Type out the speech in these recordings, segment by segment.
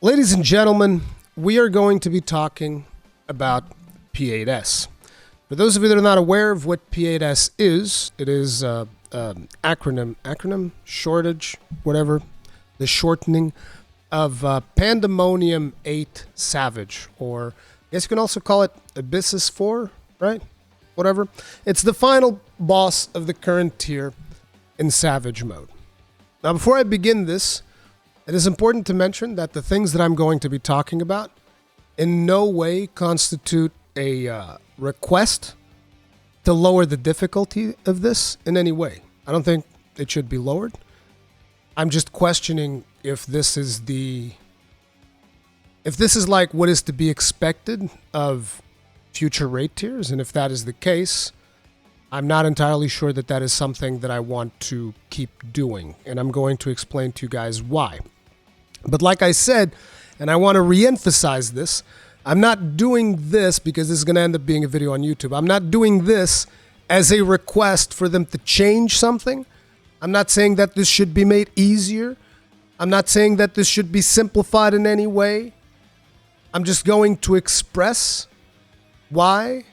Ladies and gentlemen, we are going to be talking about P8S. For those of you that are not aware of what P8S is, it is acronym, shortage, whatever, the shortening of Pandemonium 8 Savage, or I guess you can also call it Abyssus 4, right? Whatever. It's the final boss of the current tier in Savage mode. Now, before I begin this, it is important to mention that the things that I'm going to be talking about in no way constitute a request to lower the difficulty of this in any way. I don't think it should be lowered. I'm just questioning if this is like what is to be expected of future raid tiers, and if that is the case, I'm not entirely sure that that is something that I want to keep doing, and I'm going to explain to you guys why. But like I said, and I want to re-emphasize this, I'm not doing this because this is going to end up being a video on YouTube. I'm not doing this as a request for them to change something. I'm not saying that this should be made easier. I'm not saying that this should be simplified in any way. I'm just going to express why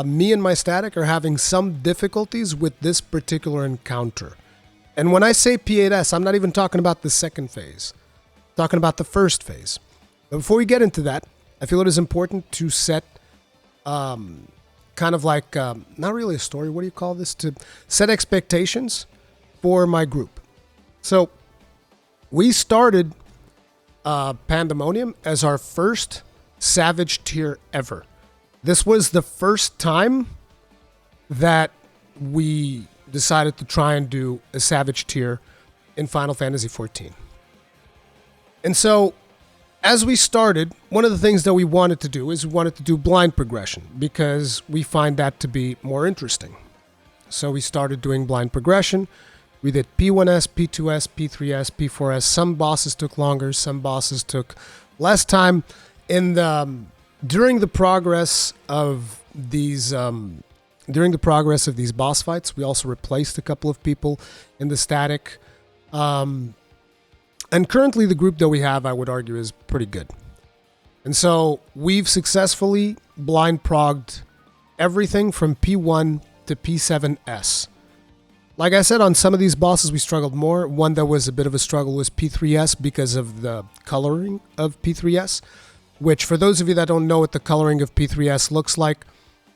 me and my static are having some difficulties with this particular encounter. And when I say P8S, I'm not even talking about the second phase. I'm talking about the first phase. But before we get into that, I feel it is important to set kind of like, not really a story, what do you call this? To set expectations for my group. So we started Pandemonium as our first Savage tier ever. This was the first time that we decided to try and do a Savage tier in Final Fantasy XIV. And so, as we started, one of the things that we wanted to do is we wanted to do blind progression because we find that to be more interesting. So we started doing blind progression. We did P1S, P2S, P3S, P4S. Some bosses took longer, some bosses took less time. During the progress of these boss fights, we also replaced a couple of people in the static. And currently the group that we have, I would argue, is pretty good. And so we've successfully blind progged everything from P1 to P7S. Like I said, on some of these bosses we struggled more. One that was a bit of a struggle was P3S because of the coloring of P3S, which for those of you that don't know what the coloring of P3S looks like,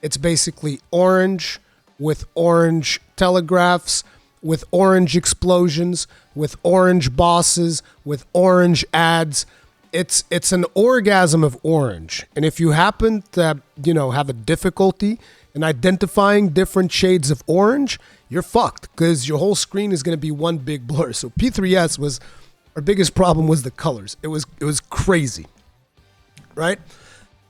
it's basically orange with orange telegraphs, with orange explosions, with orange bosses, with orange ads. It's an orgasm of orange. And if you happen to, have a difficulty in identifying different shades of orange, you're fucked because your whole screen is going to be one big blur. So P3S was our biggest problem was the colors. It was crazy, right?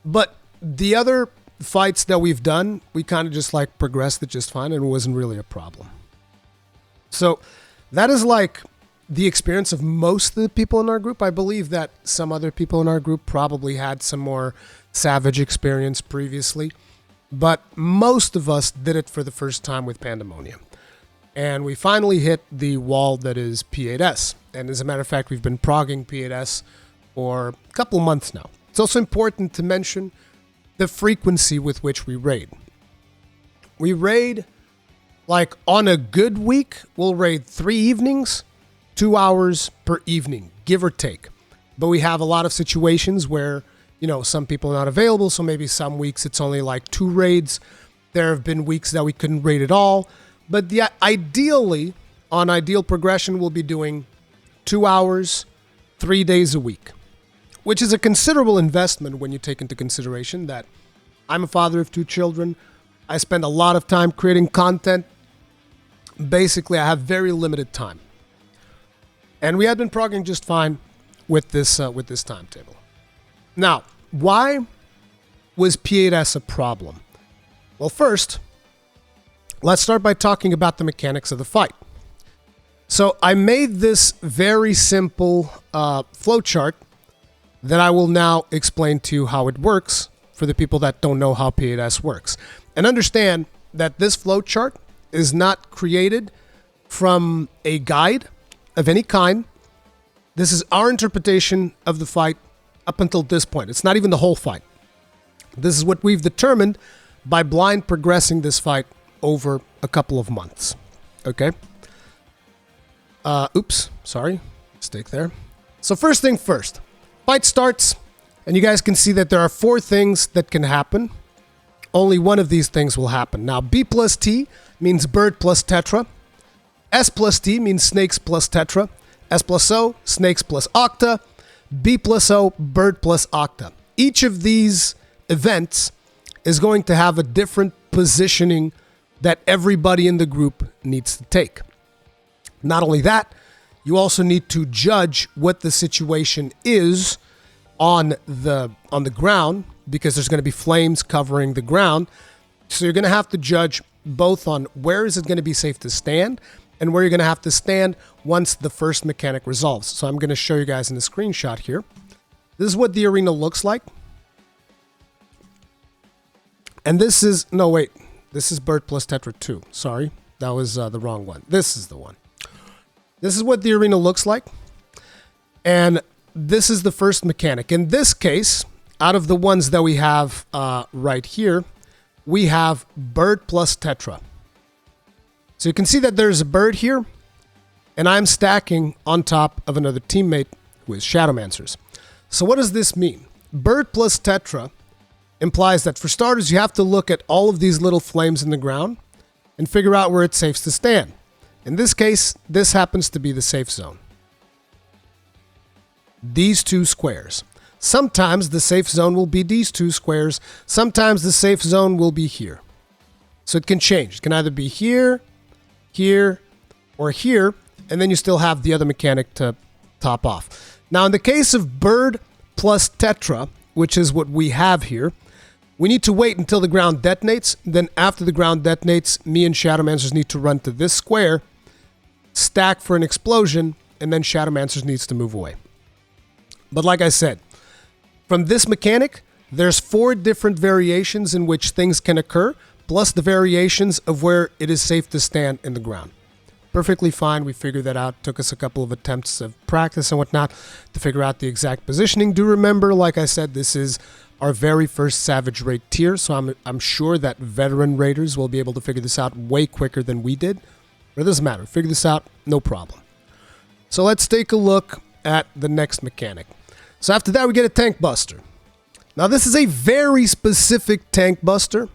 But the other fights that we've done, we kind of just like progressed it just fine and it wasn't really a problem. So that is like the experience of most of the people in our group. I believe that some other people in our group probably had some more Savage experience previously, but most of us did it for the first time with Pandemonium. And we finally hit the wall that is P8S. And as a matter of fact, we've been progging P8S for a couple months now. It's also important to mention the frequency with which we raid. We raid, like on a good week, we'll raid 3 evenings, 2 hours per evening, give or take. But we have a lot of situations where, some people are not available, so maybe some weeks it's only like 2 raids. There have been weeks that we couldn't raid at all. But ideally, on ideal progression, we'll be doing 2 hours, 3 days a week, which is a considerable investment when you take into consideration that I'm a father of 2 children. I spend a lot of time creating content. Basically, I have very limited time. And we had been progging just fine with this timetable. Now, why was P8S a problem? Well, first, let's start by talking about the mechanics of the fight. So I made this very simple flowchart that I will now explain to you how it works for the people that don't know how P8S works. And understand that this flowchart is not created from a guide of any kind. This is our interpretation of the fight up until this point. It's not even the whole fight. This is what we've determined by blind progressing this fight over a couple of months. Okay? Oops, sorry. Mistake there. So first thing first. Fight starts, and you guys can see that there are 4 things that can happen. Only one of these things will happen. Now, B plus T means bird plus tetra. S plus T means snakes plus tetra. S plus O, snakes plus octa. B plus O, bird plus octa. Each of these events is going to have a different positioning that everybody in the group needs to take. Not only that, you also need to judge what the situation is on the ground, because there's going to be flames covering the ground. So you're going to have to judge both on where is it going to be safe to stand and where you're going to have to stand once the first mechanic resolves. So I'm going to show you guys in the screenshot here. This is what the arena looks like. And this is, no wait, this is bird plus tetra 2. Sorry, that was the wrong one. This is the one. This is what the arena looks like. And this is the first mechanic. In this case, out of the ones that we have right here, we have bird plus tetra. So you can see that there's a bird here, and I'm stacking on top of another teammate who is Shadowmancers. So what does this mean? Bird plus tetra implies that for starters, you have to look at all of these little flames in the ground and figure out where it's safe to stand. In this case, this happens to be the safe zone. These 2 squares. Sometimes the safe zone will be these 2 squares. Sometimes the safe zone will be here. So it can change. It can either be here, here, or here, and then you still have the other mechanic to top off. Now, in the case of bird plus tetra, which is what we have here, we need to wait until the ground detonates. Then after the ground detonates, me and Shadowmancers need to run to this square, stack for an explosion, and then Shadowmancers needs to move away. But like I said, from this mechanic, there's 4 different variations in which things can occur, plus the variations of where it is safe to stand in the ground. Perfectly fine. We figured that out. Took us a couple of attempts of practice and whatnot to figure out the exact positioning. Do remember, like I said, this is our very first Savage Raid tier, so I'm sure that veteran raiders will be able to figure this out way quicker than we did. But it doesn't matter. Figure this out, no problem. So let's take a look at the next mechanic. So after that, we get a tank buster. Now this is a very specific tank buster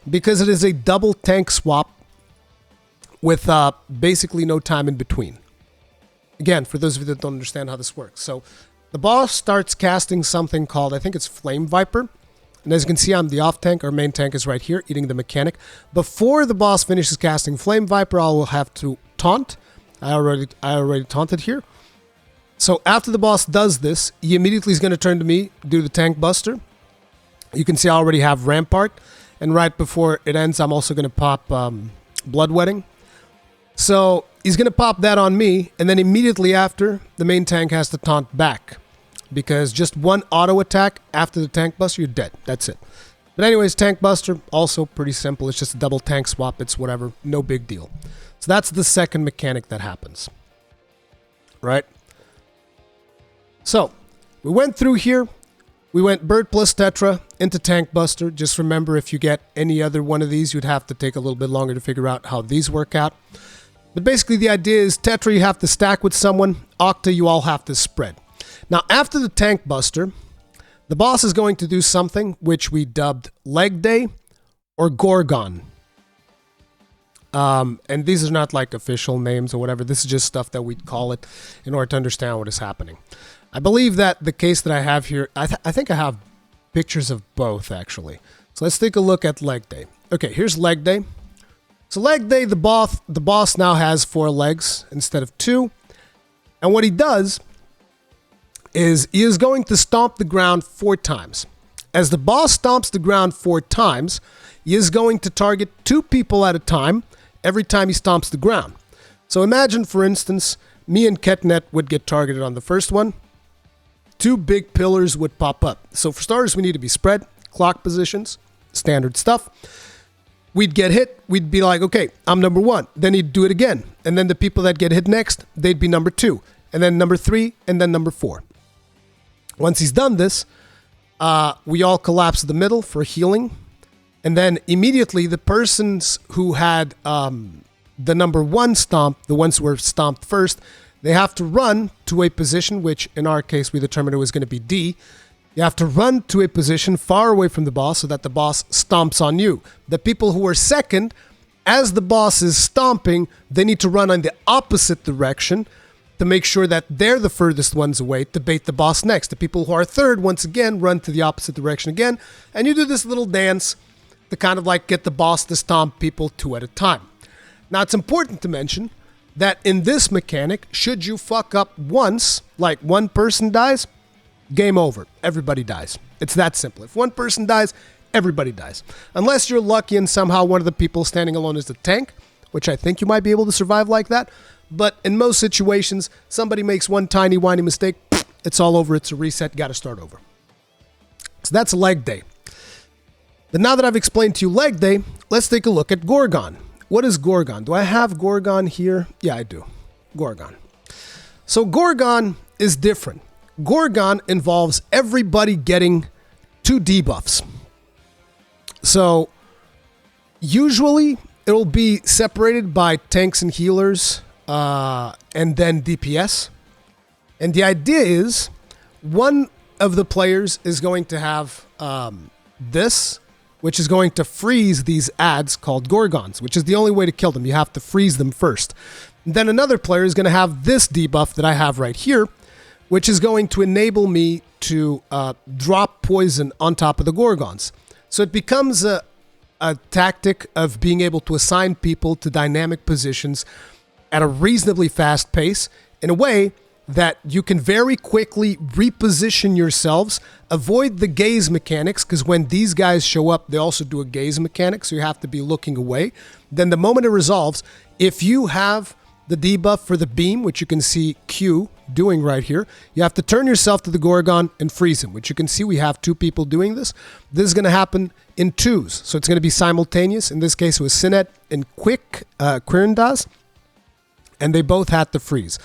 because it is a double tank swap with basically no time in between. Again, for those of you that don't understand how this works. So the boss starts casting something called, I think it's Flame Viper. And as you can see, I'm the off tank. Our main tank is right here, eating the mechanic. Before the boss finishes casting Flame Viper, I will have to taunt. I already taunted here. So after the boss does this, he immediately is going to turn to me, do the tank buster. You can see I already have Rampart. And right before it ends, I'm also going to pop Bloodwetting. So he's going to pop that on me, and then immediately after, the main tank has to taunt back. Because just one auto attack after the tank buster, you're dead. That's it. But anyways, tank buster, also pretty simple. It's just a double tank swap. It's whatever. No big deal. So that's the second mechanic that happens. Right? So, we went through here. We went bird plus tetra into tank buster. Just remember, if you get any other one of these, you'd have to take a little bit longer to figure out how these work out. But basically, the idea is tetra, you have to stack with someone. Octa, you all have to spread. Now, after the tank buster, the boss is going to do something which we dubbed Leg Day or Gorgon. And these are not like official names or whatever. This is just stuff that we call it in order to understand what is happening. I believe that the case that I have here, I think I have pictures of both, actually. So let's take a look at Leg Day. Okay, here's Leg Day. So Leg Day, the boss now has 4 legs instead of 2. And what he does is he is going to stomp the ground 4 times. As the boss stomps the ground 4 times, he is going to target 2 people at a time every time he stomps the ground. So imagine, for instance, me and Ketnet would get targeted on the first one. 2 big pillars would pop up. So for starters, we need to be spread, clock positions, standard stuff. We'd get hit, we'd be like, okay, I'm number 1. Then he'd do it again. And then the people that get hit next, they'd be number 2. and then number 3, and then number 4. Once he's done this, we all collapse the middle for healing. And then immediately the persons who had the number 1 stomp, the ones who were stomped first, they have to run to a position, which in our case we determined it was going to be D. You have to run to a position far away from the boss so that the boss stomps on you. The people who are second, as the boss is stomping, they need to run in the opposite direction to make sure that they're the furthest ones away to bait the boss next. The people who are third, once again, run to the opposite direction again, and you do this little dance to kind of like get the boss to stomp people 2 at a time. Now, it's important to mention that in this mechanic, should you fuck up once, like one person dies, game over. Everybody dies. It's that simple. If one person dies, everybody dies. Unless you're lucky and somehow one of the people standing alone is the tank, which I think you might be able to survive like that. But in most situations, somebody makes one tiny whiny mistake, it's all over, it's a reset, got to start over. So that's leg day. But now that I've explained to you leg day, let's take a look at Gorgon. What is Gorgon? Do I have Gorgon here? Yeah, I do. Gorgon. So Gorgon is different. Gorgon involves everybody getting 2 debuffs. So usually it'll be separated by tanks and healers and then DPS. And the idea is one of the players is going to have this, which is going to freeze these ads called Gorgons, which is the only way to kill them. You have to freeze them first. And then another player is going to have this debuff that I have right here, which is going to enable me to drop poison on top of the Gorgons. So it becomes a tactic of being able to assign people to dynamic positions at a reasonably fast pace in a way that you can very quickly reposition yourselves, avoid the gaze mechanics, because when these guys show up, they also do a gaze mechanic, so you have to be looking away. Then the moment it resolves, if you have the debuff for the beam, which you can see Q doing right here, you have to turn yourself to the Gorgon and freeze him, which you can see we have 2 people doing this. This is going to happen in 2s, so it's going to be simultaneous. In this case, it was Sinet and Quirindaz, and they both had to freeze.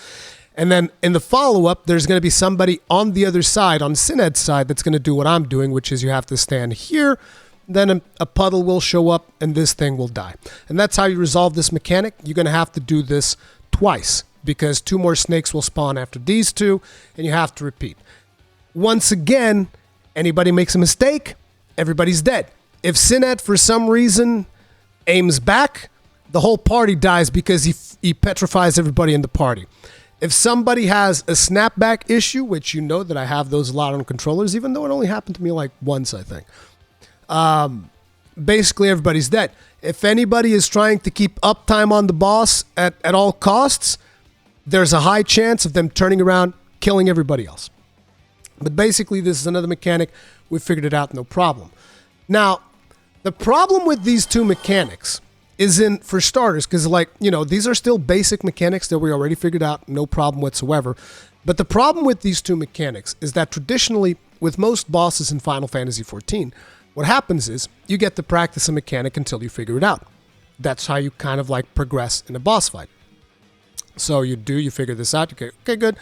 And then in the follow-up, there's going to be somebody on the other side, on Sined's side, that's going to do what I'm doing, which is you have to stand here, then a puddle will show up, and this thing will die. And that's how you resolve this mechanic. You're going to have to do this twice, because 2 more snakes will spawn after these 2, and you have to repeat. Once again, anybody makes a mistake, everybody's dead. If Sined, for some reason, aims back, the whole party dies because he petrifies everybody in the party. If somebody has a snapback issue, which you know that I have those a lot on controllers, even though it only happened to me like once, I think. Basically, everybody's dead. If anybody is trying to keep uptime on the boss at all costs, there's a high chance of them turning around, killing everybody else. But basically, this is another mechanic. We figured it out, no problem. Now, the problem with these 2 mechanics is in, for starters, because these are still basic mechanics that we already figured out, no problem whatsoever. But the problem with these 2 mechanics is that traditionally, with most bosses in Final Fantasy XIV, what happens is you get to practice a mechanic until you figure it out. That's how you kind of like progress in a boss fight. So you figure this out, okay, good.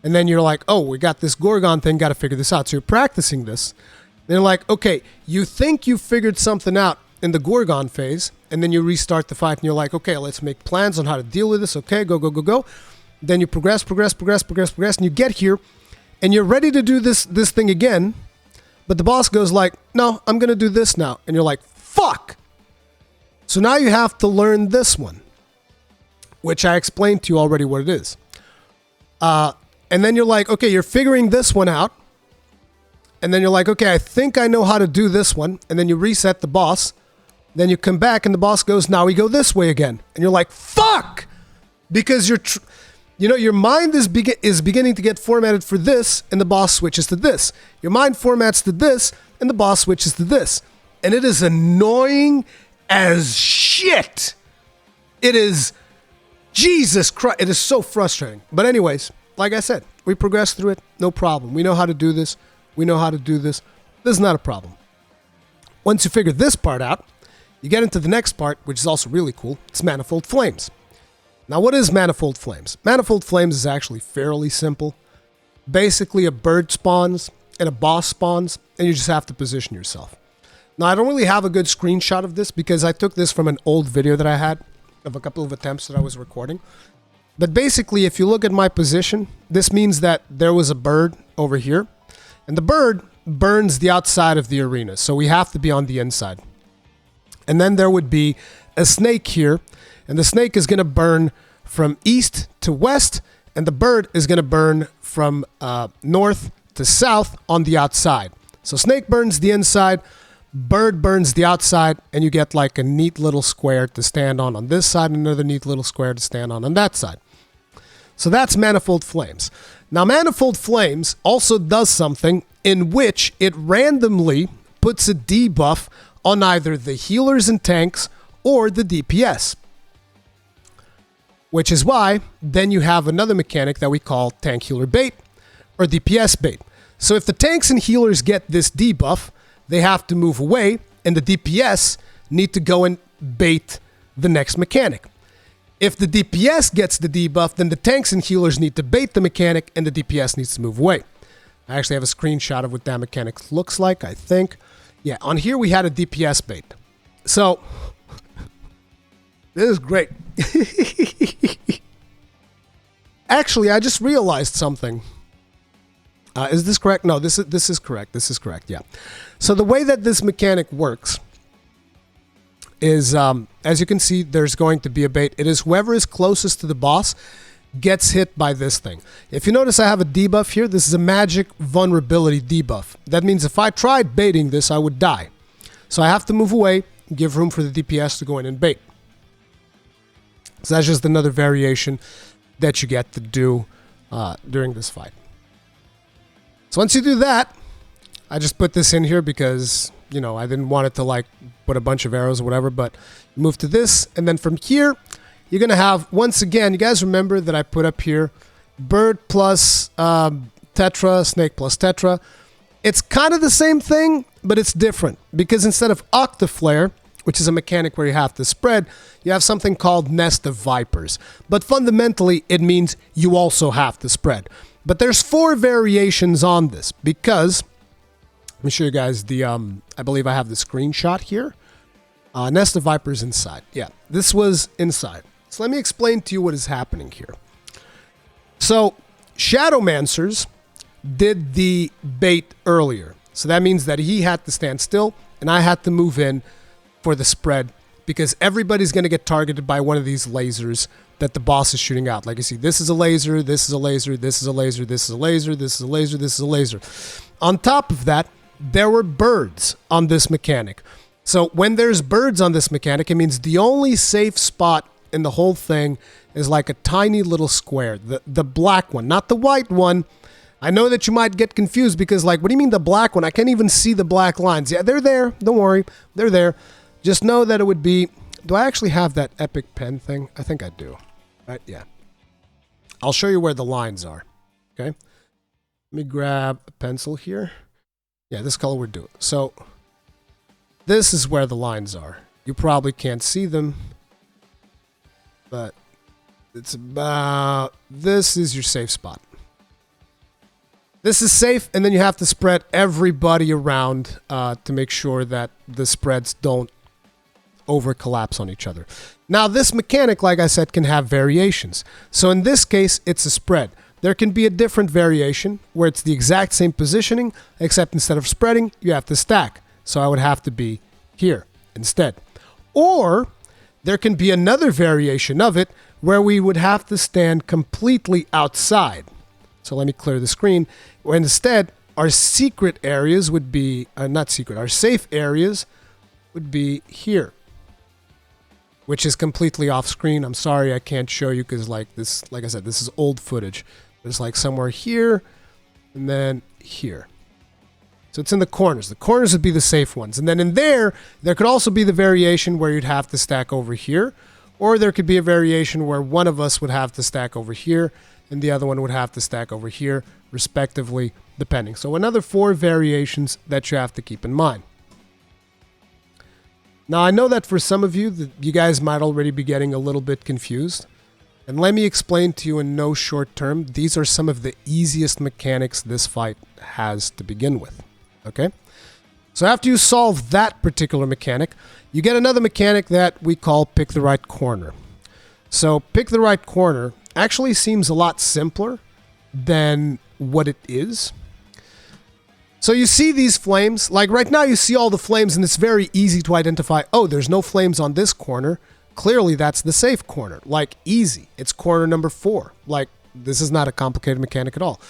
And then you're like, oh, we got this Gorgon thing, got to figure this out. So you're practicing this. Then you're like, okay, you think you figured something out in the Gorgon phase, and then you restart the fight, and you're like, okay, let's make plans on how to deal with this. Okay, go. Then you progress, and you get here, and you're ready to do this thing again, but the boss goes like, no, I'm going to do this now. And you're like, fuck! So now you have to learn this one, which I explained to you already what it is. And then you're like, okay, you're figuring this one out, and then you're like, okay, I think I know how to do this one, and then you reset the boss. Then you come back and the boss goes, now we go this way again. And you're like, fuck! Because your mind is beginning to get formatted for this, and the boss switches to this. Your mind formats to this, and the boss switches to this. And it is annoying as shit. It is, Jesus Christ, it is so frustrating. But anyways, like I said, we progress through it, no problem. We know how to do this. This is not a problem. Once you figure this part out, you get into the next part, which is also really cool. It's Manifold Flames. Now, what is Manifold Flames? Manifold Flames is actually fairly simple. Basically, a bird spawns and a boss spawns, and you just have to position yourself. Now, I don't really have a good screenshot of this because I took this from an old video that I had of a couple of attempts that I was recording. But basically, if you look at my position, this means that there was a bird over here, and the bird burns the outside of the arena, so we have to be on the inside. And then there would be a snake here, and the snake is going to burn from east to west, and the bird is going to burn from north to south on the outside. So snake burns the inside, bird burns the outside, and you get like a neat little square to stand on this side, and another neat little square to stand on that side. So that's Manifold Flames. Now, Manifold Flames also does something in which it randomly puts a debuff on either the healers and tanks or the DPS. Which is why then you have another mechanic that we call tank healer bait or DPS bait. So if the tanks and healers get this debuff, they have to move away, and the DPS need to go and bait the next mechanic. If the DPS gets the debuff, then the tanks and healers need to bait the mechanic, and the DPS needs to move away. I actually have a screenshot of what that mechanic looks like, I think. Yeah, on here we had a DPS bait. So, this is great. Actually, I just realized something. Is this correct? No, this is correct. This is correct, yeah. So the way that this mechanic works is, as you can see, there's going to be a bait. It is whoever is closest to the boss gets hit by this thing. If you notice, I have a debuff here. This is a magic vulnerability debuff. That means if I tried baiting this, I would die. So I have to move away, give room for the DPS to go in and bait. So that's just another variation that you get to do during this fight. So once you do that, I just put this in here because, you know, I didn't want it to like put a bunch of arrows or whatever, but move to this. And then from here, you're going to have, once again, you guys remember that I put up here, bird plus tetra, snake plus tetra. It's kind of the same thing, but it's different because instead of octaflare, which is a mechanic where you have to spread, you have something called nest of vipers. But fundamentally, it means you also have to spread. But there's 4 variations on this because, let me show you guys the, I believe I have the screenshot here. Nest of vipers inside. Yeah, this was inside. So let me explain to you what is happening here. So Shadowmancers did the bait earlier. So that means that he had to stand still and I had to move in for the spread because everybody's going to get targeted by one of these lasers that the boss is shooting out. Like you see, this is a laser, this is a laser, this is a laser, this is a laser, this is a laser, this is a laser. On top of that, there were birds on this mechanic. So when there's birds on this mechanic, it means the only safe spot in the whole thing is like a tiny little square, the black one, not the white one. I know that you might get confused because like, what do you mean the black one? I can't even see the black lines. Yeah, they're there. Don't worry. They're there. Just know that it would be, do I actually have that epic pen thing? I think I do. Right? Yeah. I'll show you where the lines are. Okay. Let me grab a pencil here. Yeah, this color would do it. So this is where the lines are. You probably can't see them, but it's about, this is your safe spot. This is safe, and then you have to spread everybody around to make sure that the spreads don't over collapse on each other. Now, this mechanic, like I said, can have variations. So in this case, it's a spread. There can be a different variation where it's the exact same positioning, except instead of spreading, you have to stack. So I would have to be here instead. Or there can be another variation of it where we would have to stand completely outside. So let me clear the screen. Where instead, our secret areas would be, not secret, our safe areas would be here, which is completely off screen. I'm sorry I can't show you because like this, like I said, this is old footage. It's like somewhere here and then here. So it's in the corners. The corners would be the safe ones. And then in there could also be the variation where you'd have to stack over here, or there could be a variation where one of us would have to stack over here and the other one would have to stack over here, respectively, depending. So another 4 variations that you have to keep in mind. Now, I know that for some of you, you guys might already be getting a little bit confused. And let me explain to you in no short term, these are some of the easiest mechanics this fight has to begin with. Okay? So after you solve that particular mechanic, you get another mechanic that we call pick the right corner. So pick the right corner actually seems a lot simpler than what it is. So you see these flames, like right now you see all the flames and it's very easy to identify, oh, there's no flames on this corner. Clearly that's the safe corner, like easy. It's corner number 4. Like this is not a complicated mechanic at all.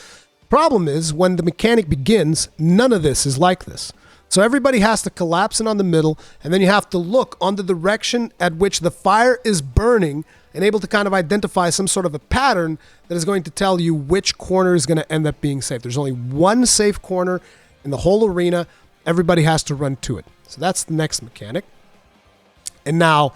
Problem is when the mechanic begins, none of this is like this. So everybody has to collapse in on the middle and then you have to look on the direction at which the fire is burning and able to kind of identify some sort of a pattern that is going to tell you which corner is going to end up being safe. There's only one safe corner in the whole arena. Everybody has to run to it. So that's the next mechanic. And now,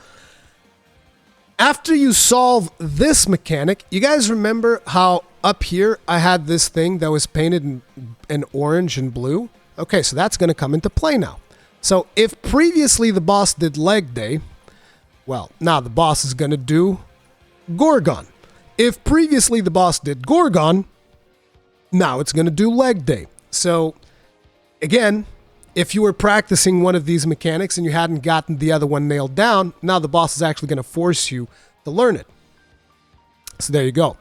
after you solve this mechanic, you guys remember how up here I had this thing that was painted in orange and blue? Okay, so that's going to come into play now. So if previously the boss did leg day, well, now the boss is going to do Gorgon. If previously the boss did Gorgon, now it's going to do leg day. So again, if you were practicing one of these mechanics and you hadn't gotten the other one nailed down, now the boss is actually going to force you to learn it. So there you go.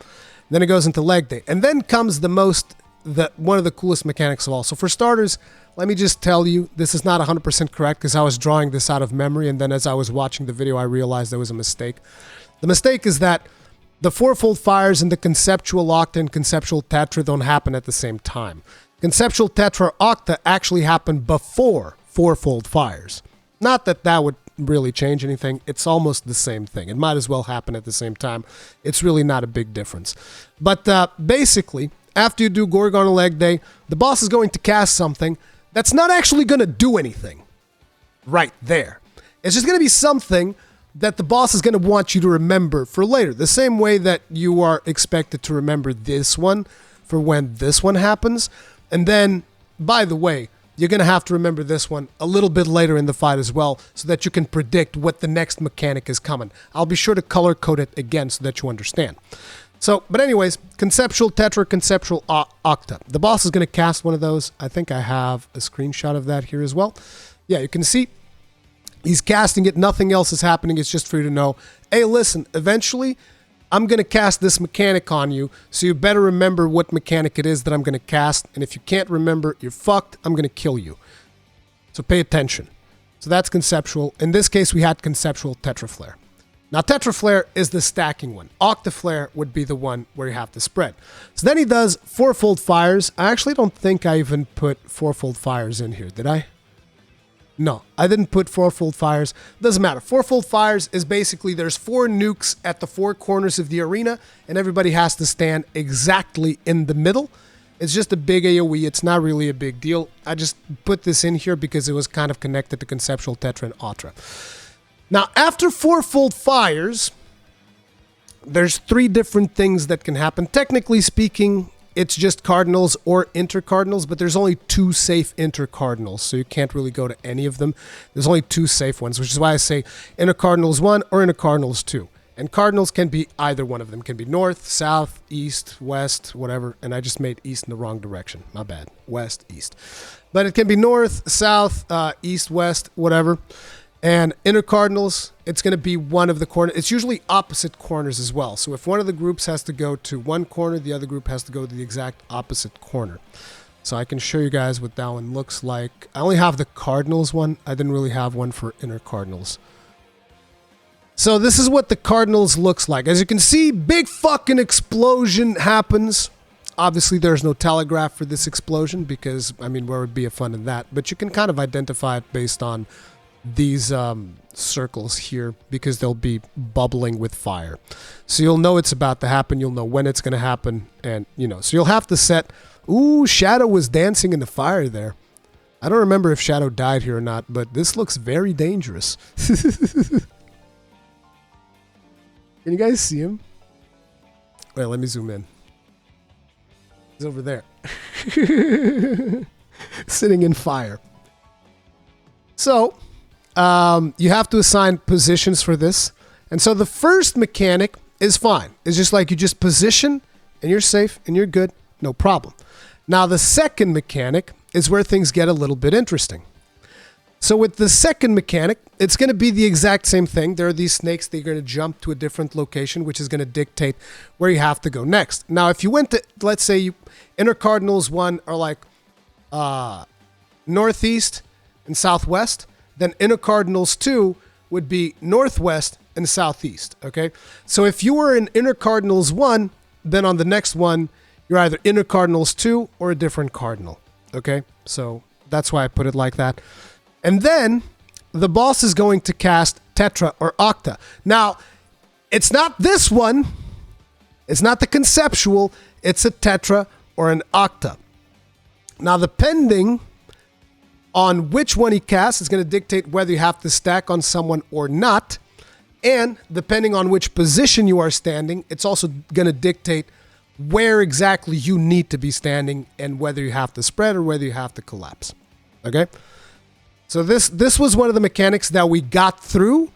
Then it goes into leg day. And then comes one of the coolest mechanics of all. So for starters, let me just tell you, this is not 100% correct because I was drawing this out of memory and then as I was watching the video, I realized there was a mistake. The mistake is that the fourfold fires and the conceptual octa and conceptual tetra don't happen at the same time. Conceptual tetra octa actually happen before fourfold fires. Not that that would really change anything. It's almost the same thing. It might as well happen at the same time. It's really not a big difference. But basically, after you do Gorgon leg day, the boss is going to cast something that's not actually going to do anything right there. It's just going to be something that the boss is going to want you to remember for later. The same way that you are expected to remember this one for when this one happens. And then, by the way, you're going to have to remember this one a little bit later in the fight as well so that you can predict what the next mechanic is coming. I'll be sure to color code it again so that you understand. So, but anyways, conceptual tetra, conceptual octa. The boss is going to cast one of those. I think I have a screenshot of that here as well. Yeah, you can see he's casting it. Nothing else is happening. It's just for you to know, hey, listen, eventually I'm going to cast this mechanic on you, so you better remember what mechanic it is that I'm going to cast. And if you can't remember, you're fucked. I'm going to kill you. So pay attention. So that's conceptual. In this case, we had conceptual tetraflare. Now, tetraflare is the stacking one. Octaflare would be the one where you have to spread. So then he does fourfold fires. I actually don't think I even put fourfold fires in here, did I? No, I didn't put fourfold fires. Doesn't matter. Fourfold fires is basically there's 4 nukes at the 4 corners of the arena, and everybody has to stand exactly in the middle. It's just a big AoE. It's not really a big deal. I just put this in here because it was kind of connected to conceptual tetra and otra. Now, after fourfold fires, there's 3 different things that can happen. Technically speaking, it's just cardinals or intercardinals, but there's only 2 safe intercardinals, so you can't really go to any of them. There's only 2 safe ones, which is why I say intercardinals 1 or intercardinals 2. And cardinals can be either one of them. Can be north, south, east, west, whatever. And I just made east in the wrong direction. My bad. West, east. But it can be north, south, east, west, whatever. And intercardinals, it's going to be one of the corners. It's usually opposite corners as well. So if one of the groups has to go to one corner, the other group has to go to the exact opposite corner. So I can show you guys what that one looks like. I only have the cardinals one. I didn't really have one for intercardinals. So this is what the cardinals looks like. As you can see, big fucking explosion happens. Obviously, there's no telegraph for this explosion because, I mean, where would be a fun in that? But you can kind of identify it based on these circles here because they'll be bubbling with fire. So you'll know it's about to happen. You'll know when it's going to happen. And, you know, so you'll have to set... Ooh, Shadow was dancing in the fire there. I don't remember if Shadow died here or not, but this looks very dangerous. Can you guys see him? Wait, let me zoom in. He's over there. Sitting in fire. So... you have to assign positions for this. And so the first mechanic is fine. It's just like you just position and you're safe and you're good, no problem. Now the second mechanic is where things get a little bit interesting. So with the second mechanic, it's going to be the exact same thing. There are these snakes that are going to jump to a different location, which is going to dictate where you have to go next. Now, if you went to, let's say, inner cardinals 1 are like northeast and southwest, then inner cardinals 2 would be northwest and southeast, okay? So if you were in inner cardinals 1, then on the next one, you're either inner cardinals 2 or a different cardinal, okay? So that's why I put it like that. And then the boss is going to cast Tetra or Octa. Now, it's not this one. It's not the Conceptual. It's a Tetra or an Octa. Now, depending on which one he casts is going to dictate whether you have to stack on someone or not. And depending on which position you are standing, it's also going to dictate where exactly you need to be standing and whether you have to spread or whether you have to collapse. Okay? So this was one of the mechanics that we got through.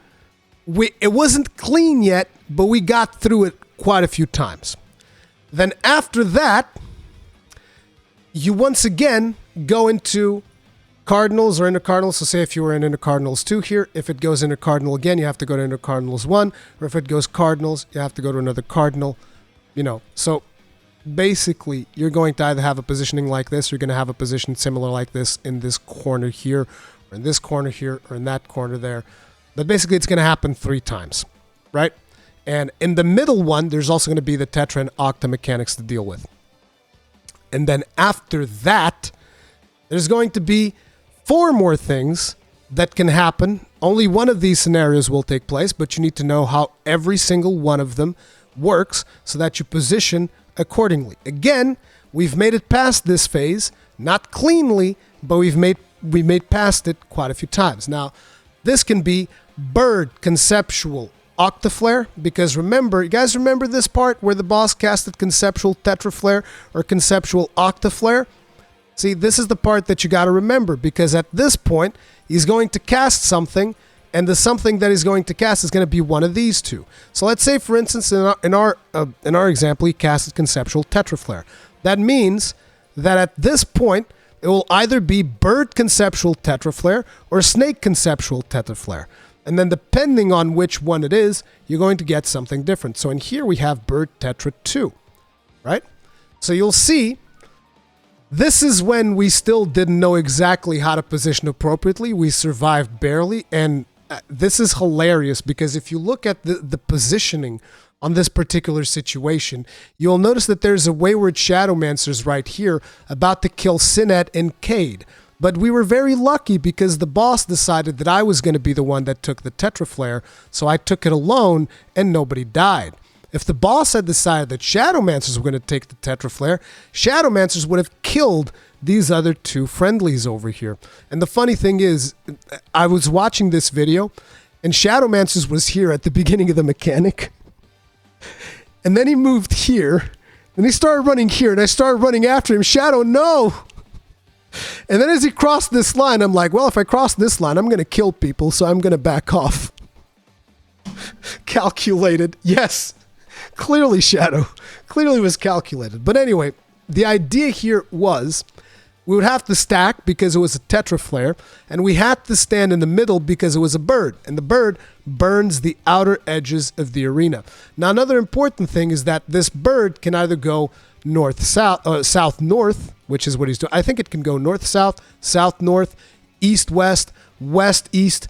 It wasn't clean yet, but we got through it quite a few times. Then after that, you once again go into cardinals or inner cardinals. So say if you were in inner cardinals 2 here, if it goes inner cardinal again, you have to go to inner cardinals 1, or if it goes cardinals, you have to go to another cardinal, you know. So basically, you're going to either have a positioning like this, or you're going to have a position similar like this in this corner here, or in this corner here, or in that corner there. But basically, it's going to happen 3 times, right? And in the middle one, there's also going to be the Tetra and Octa mechanics to deal with. And then after that, there's going to be 4 more things that can happen. Only one of these scenarios will take place, but you need to know how every single one of them works so that you position accordingly. Again, we've made it past this phase, not cleanly, but we made past it quite a few times. Now, this can be bird, conceptual, octaflare, because remember, you guys remember this part where the boss casted conceptual tetraflare or conceptual octaflare? See, this is the part that you got to remember, because at this point, he's going to cast something, and the something that he's going to cast is going to be one of these 2. So let's say, for instance, in our example, he casted conceptual tetraflare. That means that at this point, it will either be bird conceptual tetraflare or snake conceptual tetraflare. And then depending on which one it is, you're going to get something different. So in here we have bird tetra 2, right? So you'll see, this is when we still didn't know exactly how to position appropriately. We survived barely, and this is hilarious because if you look at the positioning on this particular situation, you'll notice that there's a Wayward Shadowmancers right here about to kill Sinet and Cade. But we were very lucky because the boss decided that I was going to be the one that took the Tetraflare, so I took it alone and nobody died. If the boss had decided that Shadowmancers were going to take the Tetraflare, Shadowmancers would have killed these other 2 friendlies over here. And the funny thing is, I was watching this video, and Shadowmancers was here at the beginning of the mechanic. And then he moved here, and he started running here, and I started running after him. Shadow, no! And then as he crossed this line, I'm like, well, if I cross this line, I'm going to kill people, so I'm going to back off. Calculated. Yes. Clearly, Shadow. Clearly was calculated. But anyway, the idea here was we would have to stack because it was a tetraflare, and we had to stand in the middle because it was a bird, and the bird burns the outer edges of the arena. Now, another important thing is that this bird can either go north-south, south-north, which is what he's doing. I think it can go north-south, south-north, east-west, west-east.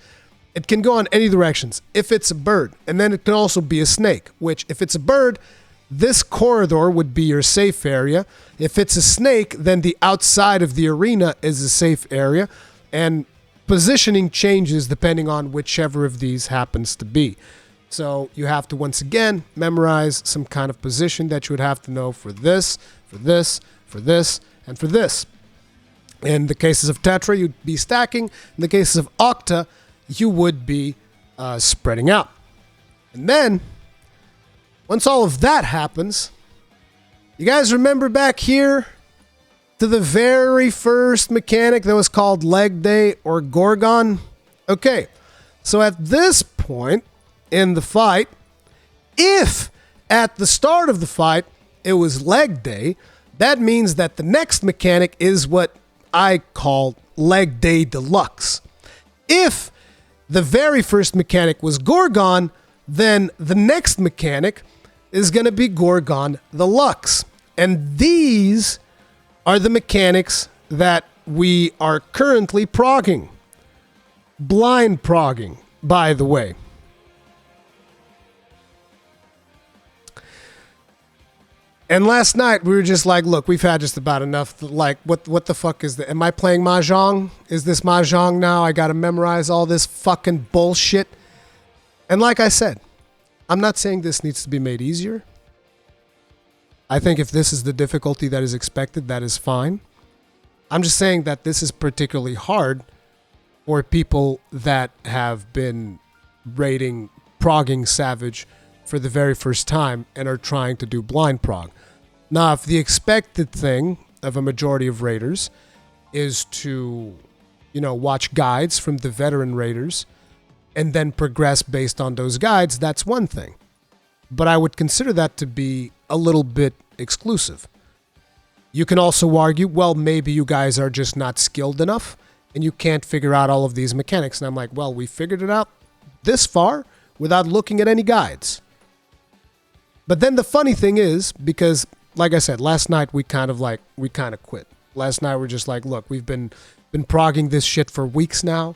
It can go on any directions if it's a bird. And then it can also be a snake, which if it's a bird, this corridor would be your safe area. If it's a snake, then the outside of the arena is a safe area. And positioning changes depending on whichever of these happens to be. So you have to, once again, memorize some kind of position that you would have to know for this, for this, for this, and for this. In the cases of Tetra, you'd be stacking. In the cases of Octa, you would be spreading out. And then, once all of that happens, you guys remember back here to the very first mechanic that was called Leg Day or Gorgon? Okay, so at this point in the fight, if at the start of the fight, it was leg day. That means that the next mechanic is what I call leg day deluxe. If the very first mechanic was Gorgon, then the next mechanic is going to be Gorgon Deluxe. And these are the mechanics that we are currently progging. Blind progging, by the way. And last night we were just like, look, we've had just about enough. Like, what the fuck is that? Am I playing Mahjong? Is this Mahjong now? I got to memorize all this fucking bullshit. And like I said, I'm not saying this needs to be made easier. I think if this is the difficulty that is expected, that is fine. I'm just saying that this is particularly hard for people that have been raiding Progging Savage for the very first time and are trying to do blind prog. Now, if the expected thing of a majority of raiders is to, watch guides from the veteran raiders and then progress based on those guides, that's one thing. But I would consider that to be a little bit exclusive. You can also argue, well, maybe you guys are just not skilled enough and you can't figure out all of these mechanics. And I'm like, well, we figured it out this far without looking at any guides. But then the funny thing is, because like I said, last night we kind of quit. Last night we're just like, look, we've been progging this shit for weeks now.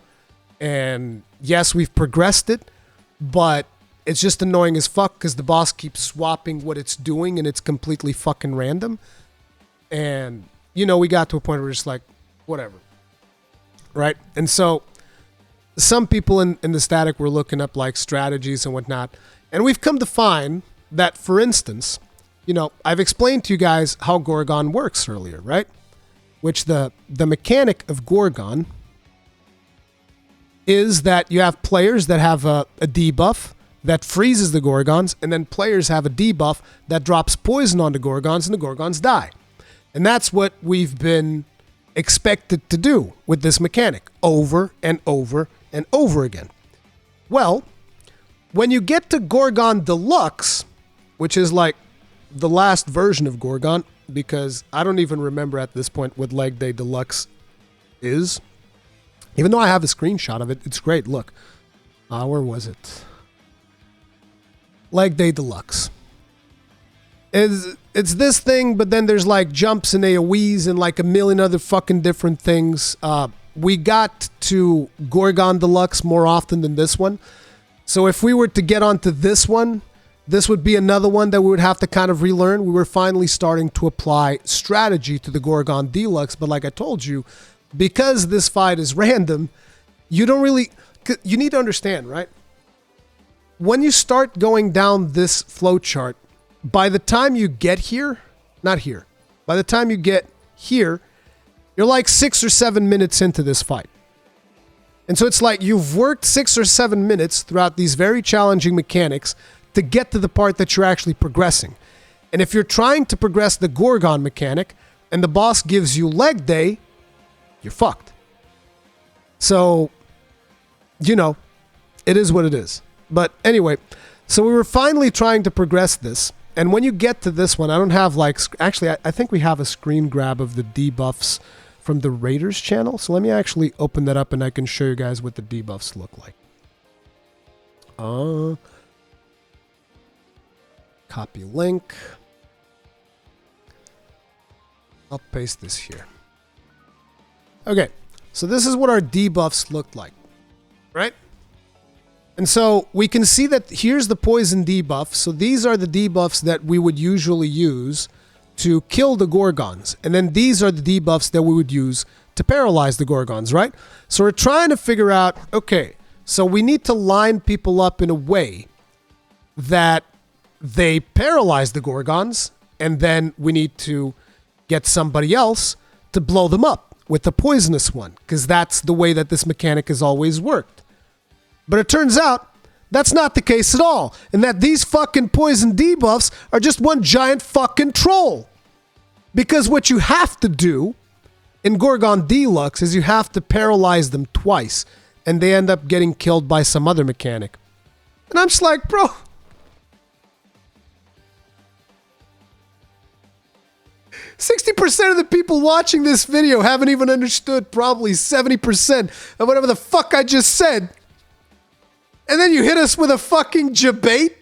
And yes, we've progressed it, but it's just annoying as fuck because the boss keeps swapping what it's doing and it's completely fucking random. And, we got to a point where we're just like, whatever. Right? And so some people in the static were looking up like strategies and whatnot. And we've come to find that, for instance, I've explained to you guys how Gorgon works earlier, right? Which the mechanic of Gorgon is that you have players that have a debuff that freezes the Gorgons, and then players have a debuff that drops poison on the Gorgons, and the Gorgons die. And that's what we've been expected to do with this mechanic over and over and over again. Well, when you get to Gorgon Deluxe, which is like the last version of Gorgon, because I don't even remember at this point what Leg Day Deluxe is. Even though I have a screenshot of it, it's great. Look, where was it? Leg Day Deluxe. It's this thing, but then there's like jumps and AoEs and like a million other fucking different things. We got to Gorgon Deluxe more often than this one. So if we were to get onto this one, this would be another one that we would have to kind of relearn. We were finally starting to apply strategy to the Gorgon Deluxe, but like I told you, because this fight is random, you need to understand, right? When you start going down this flowchart, by the time you get here, by the time you get here, you're like 6 or 7 minutes into this fight. And so it's like you've worked 6 or 7 minutes throughout these very challenging mechanics to get to the part that you're actually progressing. And if you're trying to progress the Gorgon mechanic and the boss gives you leg day, you're fucked. So, it is what it is. But anyway, so we were finally trying to progress this. And when you get to this one, I don't have actually, I think we have a screen grab of the debuffs from the Raiders channel. So let me actually open that up and I can show you guys what the debuffs look like. Copy link. I'll paste this here. Okay, so this is what our debuffs looked like, right? And so we can see that here's the poison debuff. So these are the debuffs that we would usually use to kill the Gorgons. And then these are the debuffs that we would use to paralyze the Gorgons, right? So we're trying to figure out, okay, so we need to line people up in a way that they paralyze the Gorgons, and then we need to get somebody else to blow them up with the poisonous one, because that's the way that this mechanic has always worked. But it turns out that's not the case at all, and that these fucking poison debuffs are just one giant fucking troll. Because what you have to do in Gorgon Deluxe is you have to paralyze them twice, and they end up getting killed by some other mechanic. And I'm just like, bro, 60% of the people watching this video haven't even understood probably 70% of whatever the fuck I just said. And then you hit us with a fucking debate?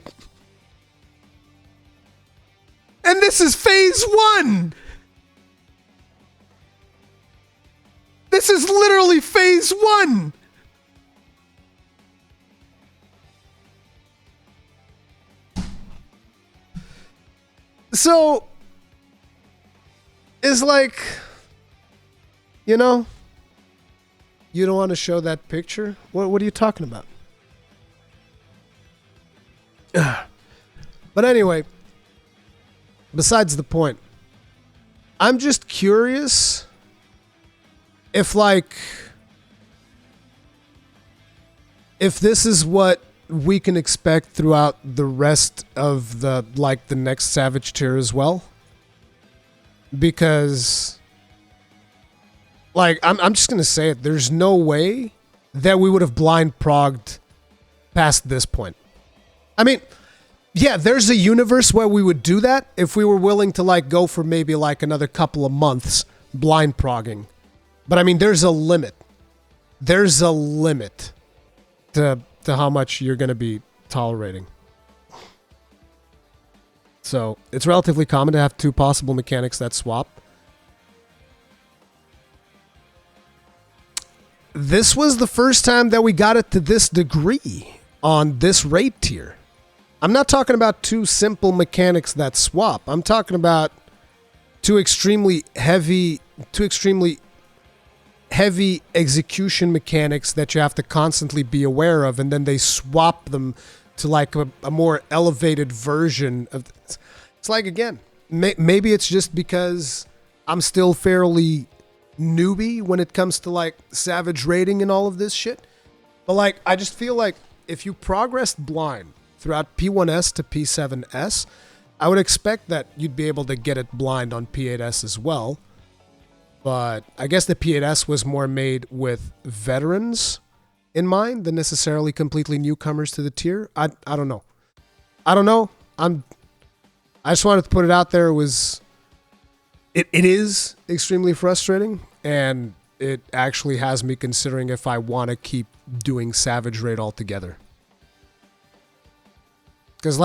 And this is phase 1. This is literally phase 1. So, it's like, you know, you don't want to show that picture? What are you talking about? But anyway, besides the point, I'm just curious if this is what we can expect throughout the rest of the next Savage tier as well. Because I'm just gonna say it, there's no way that we would have blind progged past this point. I mean, yeah, there's a universe where we would do that if we were willing to go for maybe another couple of months blind progging. But I mean, there's a limit. There's a limit to how much you're going to be tolerating. So it's relatively common to have 2 possible mechanics that swap. This was the first time that we got it to this degree on this raid tier. I'm not talking about 2 simple mechanics that swap. I'm talking about 2 extremely heavy execution mechanics that you have to constantly be aware of, and then they swap them to a more elevated version of. It's again, maybe it's just because I'm still fairly newbie when it comes to Savage raiding and all of this shit. But I just feel if you progressed blind throughout P1S to P7S, I would expect that you'd be able to get it blind on P8S as well. But I guess the P8S was more made with veterans in mind than necessarily completely newcomers to the tier. I don't know. I just wanted to put it out there. It is extremely frustrating, and it actually has me considering if I want to keep doing Savage Raid altogether. Because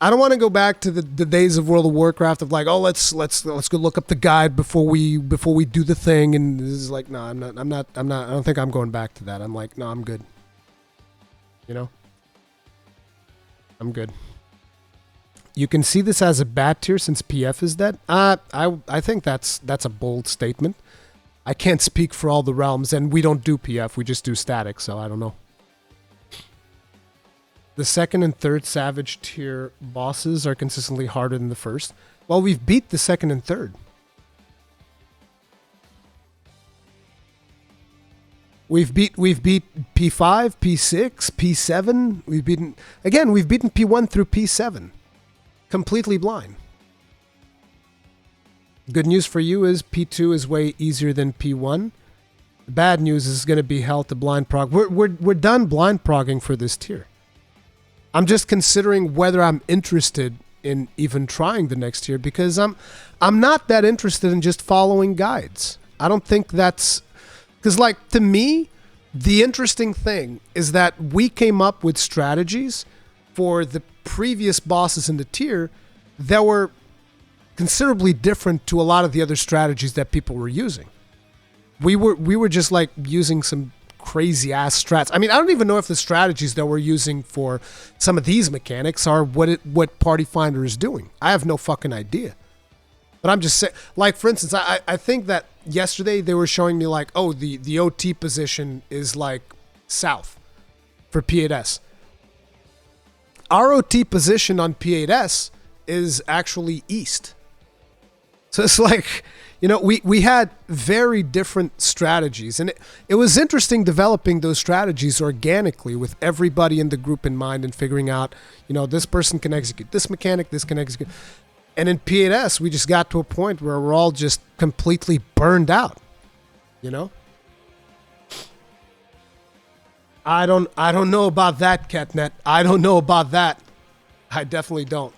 I don't want to go back to the days of World of Warcraft of let's go look up the guide before we do the thing, and this is no, I'm not I don't think I'm going back to that. I'm no, I'm good. You know? I'm good. You can see this as a bad tier since PF is dead. I think that's a bold statement. I can't speak for all the realms, and we don't do PF, we just do static, so I don't know. The 2nd and 3rd Savage tier bosses are consistently harder than the 1st. Well, we've beat the 2nd and 3rd. We've beat P5, P6, P7. We've beaten P1 through P7. Completely blind. Good news for you is P2 is way easier than P1. The bad news is going to be hell to blind prog. We're done blind progging for this tier. I'm just considering whether I'm interested in even trying the next tier, because I'm not that interested in just following guides. I don't think that's... Because to me, the interesting thing is that we came up with strategies for the previous bosses in the tier that were considerably different to a lot of the other strategies that people were using. We were just using some crazy ass strats. I mean, I don't even know if the strategies that we're using for some of these mechanics are what Party Finder is doing. I have no fucking idea. But I'm just saying, for instance, I think that yesterday they were showing me the OT position is south for P8S. Our OT position on P8S is actually east. So it's we had very different strategies, and it was interesting developing those strategies organically with everybody in the group in mind and figuring out, this person can execute this mechanic, this can execute. And in P8S, we just got to a point where we're all just completely burned out, I don't know about that, Catnet. I don't know about that. I definitely don't.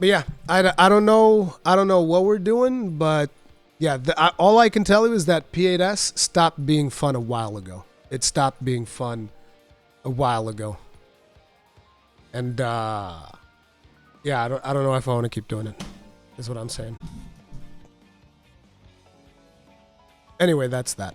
But yeah, I don't know what we're doing, but yeah, all I can tell you is that P8S stopped being fun a while ago. It stopped being fun a while ago. And yeah, I don't know if I want to keep doing it. Is what I'm saying. Anyway, that's that.